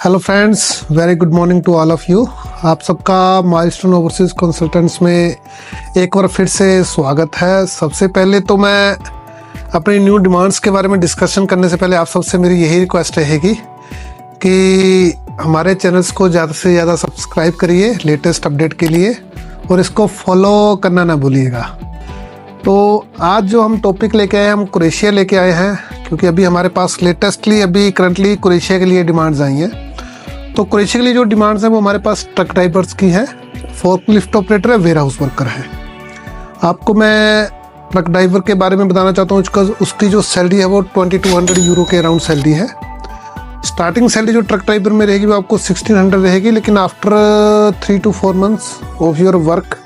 Hello friends, very good morning to all of you. आप सबका milestone overseas consultants में एक बार फिर से स्वागत है। सबसे पहले तो मैं अपनी न्यू डिमांड्स के बारे में डिस्कशन करने से पहले आप सबसे मेरी यही रिक्वेस्ट रहेगी कि हमारे चैनल्स को ज़्यादा से ज़्यादा सब्सक्राइब करिए लेटेस्ट अपडेट के लिए, और इसको फॉलो करना ना भूलिएगा। तो आज जो हम टॉपिक लेके आए हैं, हम क्रोएशिया लेके आए हैं, क्योंकि अभी हमारे पास लेटेस्टली करंटली क्रोएशिया के लिए डिमांड्स आई हैं। तो क्रोएशिया के लिए जो डिमांड्स हैं वो हमारे पास ट्रक ड्राइवर्स की हैं, फोर्कलिफ्ट ऑपरेटर है, वेयर हाउस वर्कर है। आपको मैं ट्रक ड्राइवर के बारे में बताना चाहता हूँ। उसकी जो सैलरी है वो 2200 यूरो के अराउंड सैलरी है। स्टार्टिंग सैलरी जो ट्रक ड्राइवर में रहेगी वो आपको 1600 रहेगी, लेकिन after 3 to 4 months of your work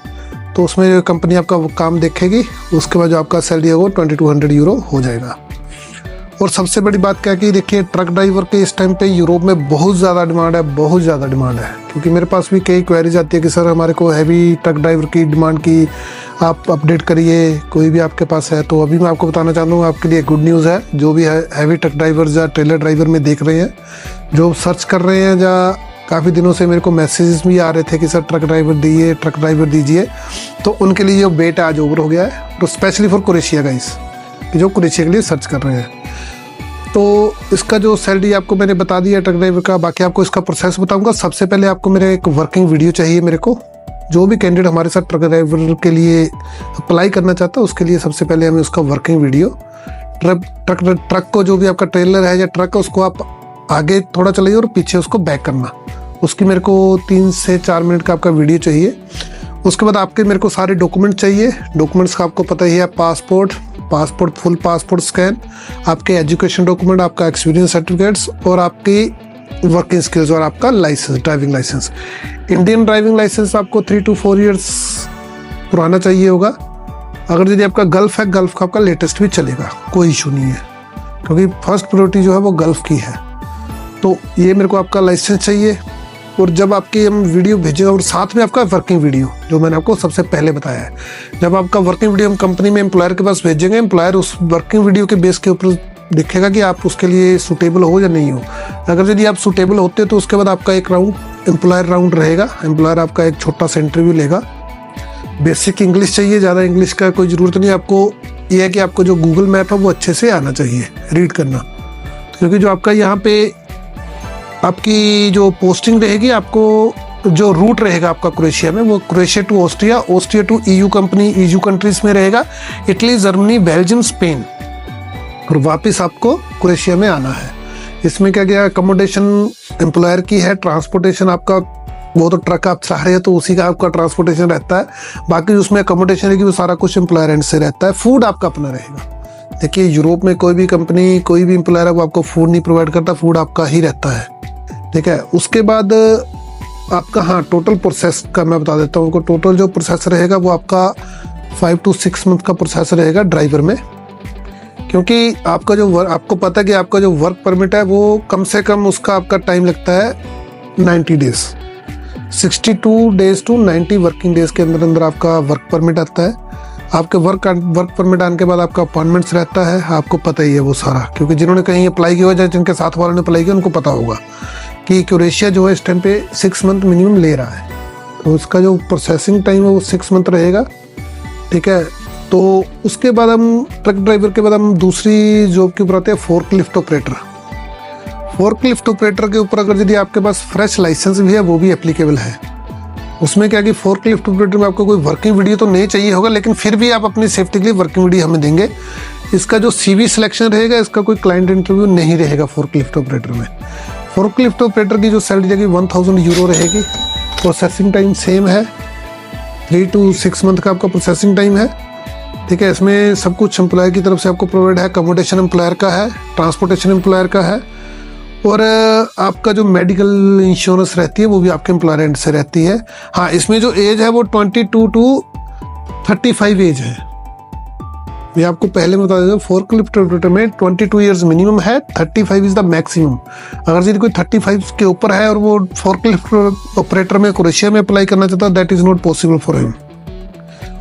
तो उसमें जो कंपनी आपका वो काम देखेगी, उसके बाद जो आपका सैलरी है वो 2200 यूरो हो जाएगा। और सबसे बड़ी बात क्या है कि देखिए, ट्रक ड्राइवर के इस टाइम पे यूरोप में बहुत ज़्यादा डिमांड है, बहुत ज़्यादा डिमांड है। क्योंकि मेरे पास भी कई क्वेरीज आती है कि सर हमारे को हैवी ट्रक ड्राइवर की डिमांड की आप अपडेट करिए, कोई भी आपके पास है। तो अभी मैं आपको बताना चाहता हूँ, आपके लिए गुड न्यूज़ है। जो भी है हैवी ट्रक ड्राइवर या ट्रेलर ड्राइवर में देख रहे हैं, जो सर्च कर रहे हैं, या काफ़ी दिनों से मेरे को मैसेजेस भी आ रहे थे कि सर ट्रक ड्राइवर दीजिए, तो उनके लिए जो वेट आज ओवर हो गया है। तो स्पेशली फॉर क्रोएशिया गाइस, जो क्रोएशिया के लिए सर्च कर रहे हैं। तो इसका जो सैलरी आपको मैंने बता दिया ट्रक ड्राइवर का। बाकी आपको इसका प्रोसेस बताऊंगा। सबसे पहले आपको मेरे एक वर्किंग वीडियो चाहिए। मेरे को जो भी कैंडिडेट हमारे साथ ट्रक ड्राइवर के लिए अप्लाई करना चाहता है, उसके लिए सबसे पहले हमें उसका वर्किंग वीडियो, ट्रक को जो भी आपका ट्रेलर है या ट्रक है, उसको आप आगे थोड़ा चलाइए और पीछे उसको बैक करना। उसकी मेरे को 3 से 4 मिनट का आपका वीडियो चाहिए। उसके बाद आपके मेरे को सारे डॉक्यूमेंट चाहिए। डॉक्यूमेंट्स का आपको पता ही है, पासपोर्ट, फुल पासपोर्ट स्कैन, आपके एजुकेशन डॉक्यूमेंट, आपका एक्सपीरियंस सर्टिफिकेट्स, और आपकी वर्किंग स्किल्स, और आपका licence, driving licence. Indian driving licence आपको 3 to 4 years पुराना चाहिए होगा। अगर यदि आपका गल्फ है, गल्फ का आपका लेटेस्ट भी चलेगा, कोई इशू नहीं है, क्योंकि फर्स्ट प्रायोरिटी जो है वो गल्फ की है। तो ये मेरे को आपका लाइसेंस चाहिए। और जब आपकी हम वीडियो भेजेंगे, और साथ में आपका वर्किंग वीडियो जो मैंने आपको सबसे पहले बताया है, जब आपका वर्किंग वीडियो हम कंपनी में एम्प्लॉयर के पास भेजेंगे, एम्प्लॉयर उस वर्किंग वीडियो के बेस के ऊपर देखेगा कि आप उसके लिए सूटेबल हो या नहीं हो। अगर यदि आप सूटेबल होते तो उसके बाद आपका एक राउंड एम्प्लॉयर राउंड रहेगा। एम्प्लॉयर आपका एक छोटा सा इंटरव्यू लेगा। बेसिक इंग्लिश चाहिए, ज़्यादा इंग्लिश का कोई ज़रूरत नहीं। आपको यह है कि आपको जो गूगल मैप है वो अच्छे से आना चाहिए, रीड करना। क्योंकि जो आपका यहाँ पे आपकी जो पोस्टिंग रहेगी, आपको जो रूट रहेगा आपका क्रोएशिया में, वो Croatia to Austria, Austria to EU countries में रहेगा, इटली, जर्मनी, बेल्जियम, स्पेन, और वापस आपको क्रोएशिया में आना है। इसमें क्या क्या अकोमोडेशन एम्प्लॉयर की है, ट्रांसपोर्टेशन आपका, वो तो ट्रक आप चाह रहे हैं तो उसी का आपका ट्रांसपोर्टेशन रहता है। बाकी उसमें अकोमोडेशन रहेगी वो सारा कुछ एम्प्लॉयर एंड से रहता है। फूड आपका अपना रहेगा। देखिए, यूरोप में कोई भी कंपनी, कोई भी एम्प्लॉयर है वो आपको फूड नहीं प्रोवाइड करता, फूड आपका ही रहता है, ठीक है। उसके बाद आपका टोटल प्रोसेस का मैं बता देता हूँ। टोटल जो प्रोसेस रहेगा वो आपका 5 to 6 month का प्रोसेस रहेगा ड्राइवर में। क्योंकि आपका जो आपको पता है कि आपका जो वर्क परमिट है वो कम से कम उसका आपका टाइम लगता है 90 days, 62 days to 90 working days के अंदर आपका वर्क परमिट आता है। आपके वर्क परमिट आने के बाद आपका अपॉइंटमेंट्स रहता है। आपको पता ही है वो सारा, क्योंकि जिन्होंने कहीं अप्लाई किया या जिनके साथ वालों ने अप्लाई किया उनको पता होगा कि क्रोएशिया जो है इस टाइम पे 6 month मिनिमम ले रहा है। तो उसका जो प्रोसेसिंग टाइम है वो 6 month रहेगा, ठीक है। तो उसके बाद हम ट्रक ड्राइवर के बाद हम दूसरी जॉब के ऊपर आते हैं, फोर्कलिफ्ट ऑपरेटर। फोर्कलिफ्ट ऑपरेटर के ऊपर अगर यदि आपके पास फ्रेश लाइसेंस भी है वो भी एप्लीकेबल है। उसमें क्या कि फोर्कलिफ्ट ऑपरेटर में आपको कोई वर्किंग वीडियो तो नहीं चाहिए होगा, लेकिन फिर भी आप अपनी सेफ्टी के लिए वर्किंग वीडियो हमें देंगे। इसका जो CV सिलेक्शन रहेगा, इसका कोई क्लाइंट इंटरव्यू नहीं रहेगा फोर्कलिफ्ट ऑपरेटर में। फोर्कलिफ्ट ऑपरेटर की जो सैलरी रहेगी 1000 यूरो रहेगी। प्रोसेसिंग टाइम सेम है, 3 to 6 month का आपका प्रोसेसिंग टाइम है, ठीक है। इसमें सब कुछ एम्प्लॉयर की तरफ से आपको प्रोवाइड है। अकोमोडेशन एम्प्लॉयर का है, ट्रांसपोर्टेशन एम्प्लॉयर का है, और आपका जो मेडिकल इंश्योरेंस रहती है वो भी आपके एम्प्लॉयर एंड से रहती है। हाँ, इसमें जो एज है वो 22 to 35 एज है। ये आपको पहले मैं बता देता हूँ, फोर्कलिफ्ट ऑपरेटर में 22 years मिनिमम है, 35 इज द मैक्सिमम। अगर यदि कोई 35 के ऊपर है और वो फोर्कलिफ्ट ऑपरेटर में क्रोएशिया में अप्लाई करना चाहता है, that is not possible for him.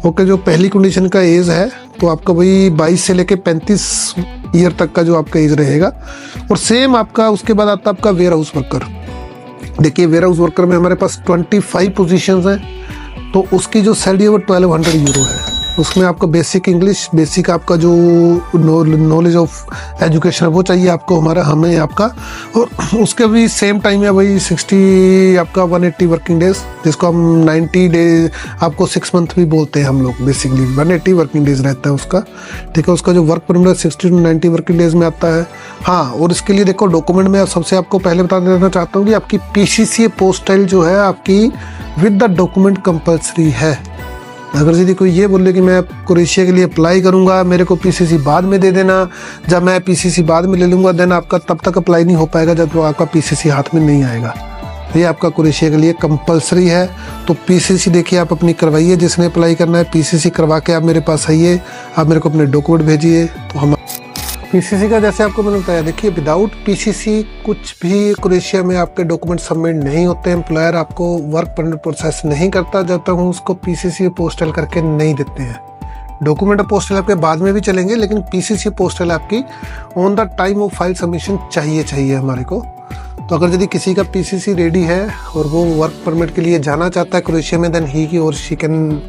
Okay, जो पहली कंडीशन का एज है तो आपका वही 22 से लेके 35 ईयर तक का जो आपका एज रहेगा। और सेम आपका उसके बाद आता है आपका वेयर हाउस वर्कर। देखिए वेयर हाउस वर्कर में हमारे पास 25 पोजीशंस हैं, तो उसकी जो सैलरी है वो 1200 यूरो है। उसमें आपको बेसिक इंग्लिश, बेसिक आपका जो नॉलेज ऑफ एजुकेशन है वो चाहिए आपको, हमें आपका। और उसके भी सेम टाइम है वही 60 आपका 180 वर्किंग डेज, जिसको हम 90 डेज आपको 6 मंथ भी बोलते हैं हम लोग। बेसिकली 180 वर्किंग डेज रहता है उसका, ठीक है। उसका जो work permit 60 to 90 working days में आता है। हाँ, और इसके लिए देखो डॉक्यूमेंट में सबसे आपको पहले बता देना चाहता हूँ कि आपकी PCC पोस्टल जो है आपकी विद द डॉक्यूमेंट कंपल्सरी है। अगर यदि कोई ये बोले कि मैं क्रोएशिया के लिए अप्लाई करूंगा, मेरे को PCC बाद में दे देना, जब मैं PCC बाद में ले लूँगा, देन आपका तब तक अप्लाई नहीं हो पाएगा जब तो आपका PCC हाथ में नहीं आएगा। ये आपका क्रोएशिया के लिए कंपलसरी है। तो PCC देखिए आप अपनी करवाइए, जिसने अप्लाई करना है PCC करवा के आप मेरे पास आइए, आप मेरे को अपने डॉक्यूमेंट भेजिए। तो हम PCC का जैसे आपको मैंने बताया, देखिए विदाउट PCC कुछ भी क्रोएशिया में आपके डॉक्यूमेंट सबमिट नहीं होते। एम्प्लॉयर आपको वर्क परमिट प्रोसेस नहीं करता जब तक हम उसको PCC पोस्टल करके नहीं देते हैं। डॉक्यूमेंट पोस्टल आपके बाद में भी चलेंगे, लेकिन PCC पोस्टल आपकी on the time of file submission चाहिए हमारे को। तो अगर यदि किसी का PCC रेडी है और वो वर्क परमिट के लिए जाना चाहता है क्रोएशिया में, देन ही और she can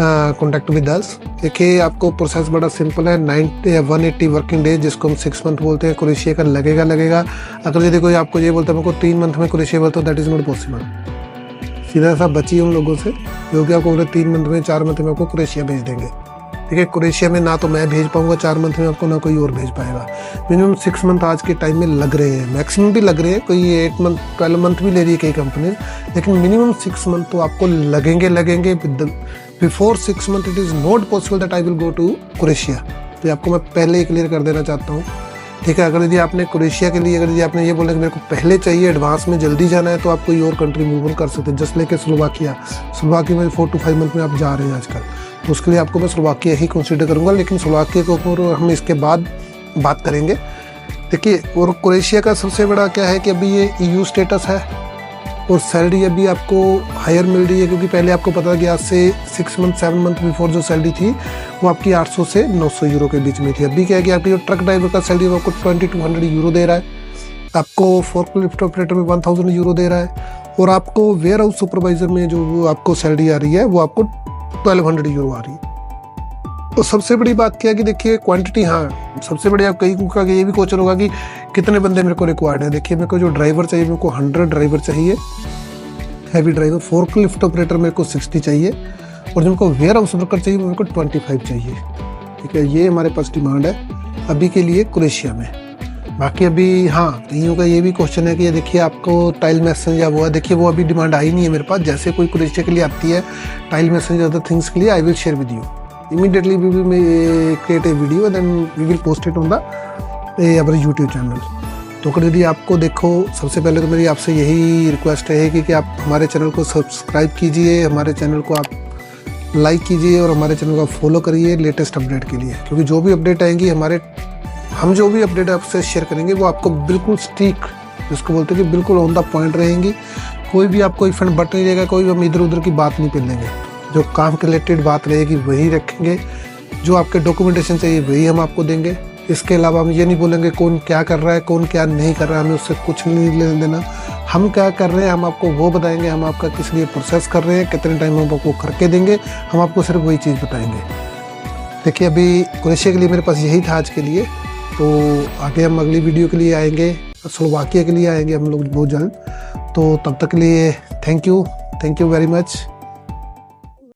contact with us. देखिए आपको प्रोसेस बड़ा सिंपल है। 180 वर्किंग डेज, जिसको हम 6 मंथ बोलते हैं, क्रोएशिया का लगेगा। अगर यदि कोई आपको ये बोलता है मेरे को 3 मंथ में क्रोएशिया बोलता है, दैट इज़ नॉट पॉसिबल। सीधा सा बचिए उन लोगों से जो कि आपको बोले 3 मंथ में 4 मंथ में आपको क्रोएशिया भेज देंगे। ठीक है, क्रोएशिया में ना तो मैं भेज पाऊंगा 4 मंथ में आपको, ना कोई और भेज पाएगा। मिनिमम 6 मंथ आज के टाइम में लग रहे हैं, मैक्सिमम भी लग रहे हैं, कोई 8 मंथ 12 मंथ भी ले रही है कई कंपनी, लेकिन मिनिमम 6 मंथ तो आपको लगेंगे। Before 6 month it is not possible that I will go to Croatia. तो आपको मैं पहले ही क्लियर कर देना चाहता हूँ, ठीक है। अगर यदि आपने क्रोएशिया के लिए, अगर यदि आपने ये बोला कि मेरे को पहले चाहिए, एडवांस में जल्दी जाना है, तो आप कोई और कंट्री मूव ऑन कर सकते हैं। जस्ट लेके स्लोवाकिया में 4 to 5 मंथ में आप जा रहे हैं आजकल, तो उसके लिए आपको मैं स्लोवाकिया ही कंसीडर करूँगा। लेकिन स्लोवाकिया के ऊपर हम इसके बाद बात करेंगे। देखिए, और क्रोएशिया का सबसे बड़ा क्या है कि अभी ये EU स्टेटस है और सैलरी अभी आपको हायर मिल रही है, क्योंकि पहले आपको पता कि आज से 6 मंथ 7 मंथ बिफोर जो सैलरी थी वो आपकी 800 से 900 यूरो के बीच में थी। अभी क्या है कि आपकी जो ट्रक ड्राइवर का सैलरी वो आपको 2200 यूरो दे रहा है, आपको फोर्कलिफ्ट ऑपरेटर में 1000 यूरो दे रहा है, और आपको वेयर हाउस सुपरवाइजर में जो वो आपको सैलरी आ रही है वो आपको 1200 यूरो आ रही है। तो सबसे बड़ी बात क्या है कि देखिए क्वांटिटी, हाँ सबसे बड़ी आप कहीं का ये भी क्वेश्चन होगा कि कितने बंदे मेरे को रिक्वायर्ड है। देखिए मेरे को जो ड्राइवर चाहिए, मेरे को 100 ड्राइवर चाहिए, हैवी ड्राइवर। फोर्कलिफ्ट ऑपरेटर मेरे को 60 चाहिए, और जो मेरे को वेयर हाउस वर्कर चाहिए मेरे को 25 चाहिए। ठीक है, ये हमारे पास डिमांड है अभी के लिए क्रोएशिया में। बाकी अभी हाँ कईयों का ये भी क्वेश्चन है कि ये देखिए आपको टाइल मैसन या वो है, देखिए वो अभी डिमांड आई नहीं है मेरे पास। जैसे कोई क्रोएशिया के लिए आती है टाइल मैसन या अदर थिंग्स के लिए, I will share with you immediately. We will create a video and then we will post it on the our YouTube channel. तो अगर यदि आपको देखो, सबसे पहले तो मेरी आपसे यही रिक्वेस्ट रहेगी कि आप हमारे चैनल को सब्सक्राइब कीजिए, हमारे चैनल को आप लाइक कीजिए और हमारे चैनल को फॉलो करिए लेटेस्ट अपडेट के लिए, क्योंकि जो भी अपडेट आएंगी हम जो भी अपडेट आपसे शेयर करेंगे वो आपको बिल्कुल स्टिक, जिसको बोलते हैं कि बिल्कुल ऑन द पॉइंट रहेंगी। कोई भी आपको इफेंट बट नहीं रहेगा, कोई भी हम इधर उधर की बात नहीं पेलेंगे। जो काम के रिलेटेड बात रहेगी वही रखेंगे, जो आपके डॉक्यूमेंटेशन चाहिए वही हम आपको देंगे। इसके अलावा हम ये नहीं बोलेंगे कौन क्या कर रहा है, कौन क्या नहीं कर रहा है, हमें उससे कुछ नहीं लेना देना। हम क्या कर रहे हैं हम आपको वो बताएंगे, हम आपका किस लिए प्रोसेस कर रहे हैं, कितने टाइम हम आपको करके देंगे, हम आपको सिर्फ वही चीज़ बताएंगे। देखिए अभी क्रोएशिया के लिए मेरे पास यही था आज के लिए, तो आगे हम अगली वीडियो के लिए आएंगे, स्लोवाकिया के लिए आएंगे हम लोग बहुत जल्द। तो तब तक के लिए थैंक यू वेरी मच।